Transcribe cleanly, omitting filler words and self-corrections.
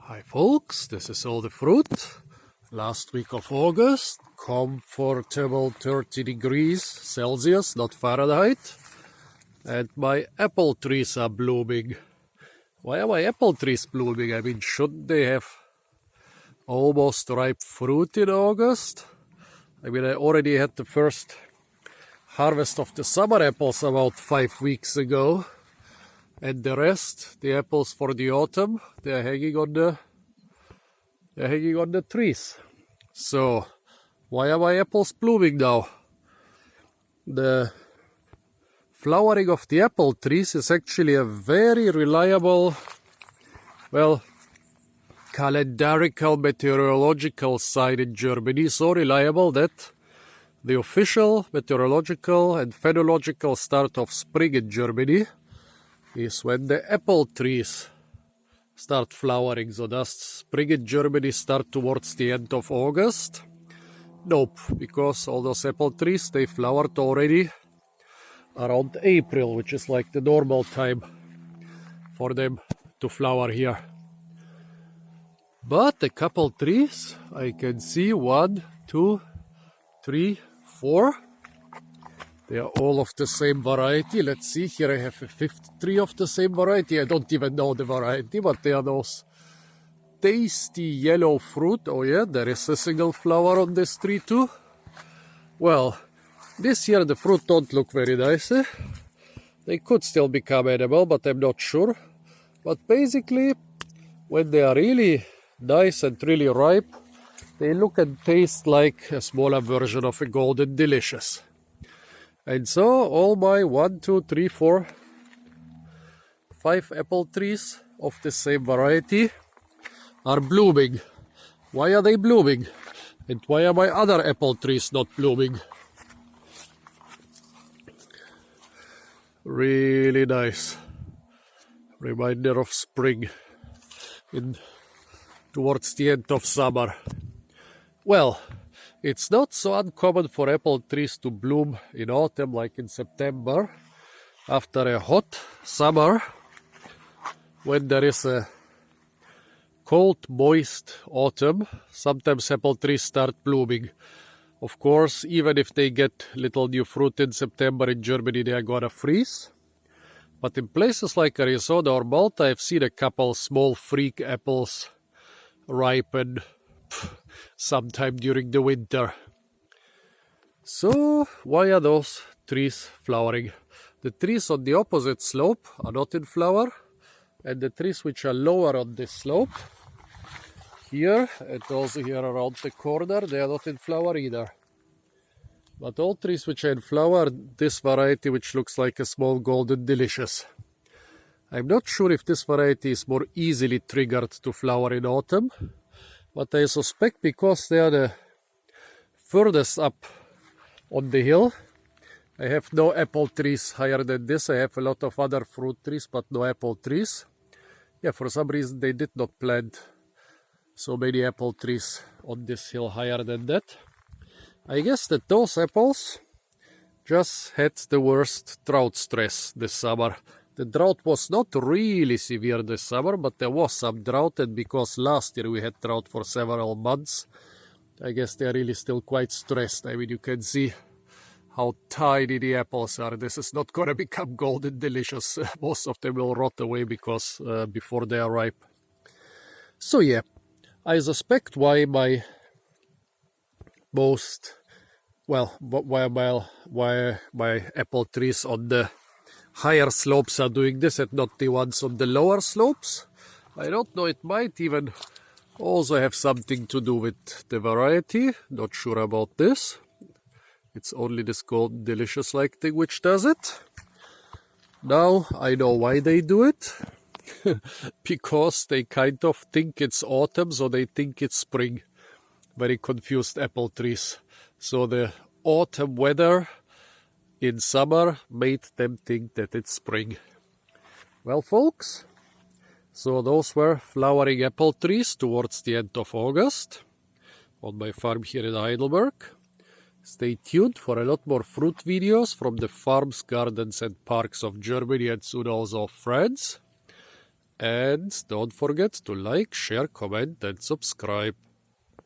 Hi folks, this is all the fruit. Last week of August, comfortable 30 degrees Celsius, not Fahrenheit. And my apple trees are blooming. Why are my apple trees blooming? I mean, shouldn't they have almost ripe fruit in August? I mean, I already had the first harvest of the summer apples about 5 weeks ago. And the rest, the apples for the autumn, they're hanging on the trees. So, why are my apples blooming now? The flowering of the apple trees is actually a very reliable, calendarical meteorological sign in Germany. So reliable that the official meteorological and phenological start of spring in Germany is when the apple trees start flowering. So does spring in Germany start towards the end of August? Nope, because all those apple trees, they flowered already around April, which is like the normal time for them to flower here. But a couple trees, I can see 1, 2, 3, 4. They are all of the same variety. Let's see, here I have a 5th tree of the same variety. I don't even know the variety, but they are those tasty yellow fruit. Oh yeah, there is a single flower on this tree too. Well, this year the fruit don't look very nice. They could still become edible, but I'm not sure. But basically, when they are really nice and really ripe, they look and taste like a smaller version of a golden delicious. And so all my 1, 2, 3, 4, 5 apple trees of the same variety are blooming. Why are they blooming? And why are my other apple trees not blooming? Really nice. Reminder of spring towards the end of summer. Well, it's not so uncommon for apple trees to bloom in autumn, like in September, after a hot summer, when there is a cold, moist autumn. Sometimes apple trees start blooming. Of course, even if they get little new fruit in September in Germany, they are gonna freeze. But in places like Arizona or Malta, I've seen a couple small freak apples ripen sometime during the winter. So, why are those trees flowering? The trees on the opposite slope are not in flower, and the trees which are lower on this slope, here and also here around the corner, they are not in flower either. But all trees which are in flower, this variety which looks like a small golden delicious. I'm not sure if this variety is more easily triggered to flower in autumn, but I suspect because they are the furthest up on the hill. I have no apple trees higher than this. I have a lot of other fruit trees, but no apple trees. Yeah, for some reason they did not plant so many apple trees on this hill higher than that. I guess that those apples just had the worst drought stress this summer. The drought was not really severe this summer, but there was some drought, and because last year we had drought for several months, I guess they are really still quite stressed. I mean, you can see how tiny the apples are. This is not going to become golden delicious. Most of them will rot away because before they are ripe. So yeah, I suspect why my apple trees on the higher slopes are doing this and not the ones on the lower slopes. I don't know, it might even also have something to do with the variety. Not sure about this. It's only this golden delicious like thing which does it. Now I know why they do it. Because they kind of think it's autumn, so they think it's spring. Very confused apple trees. So the autumn weather in summer made them think that it's spring. Well, folks, so those were flowering apple trees towards the end of August on my farm here in Heidelberg. Stay tuned for a lot more fruit videos from the farms, gardens and parks of Germany and soon also of France. And don't forget to like, share, comment and subscribe.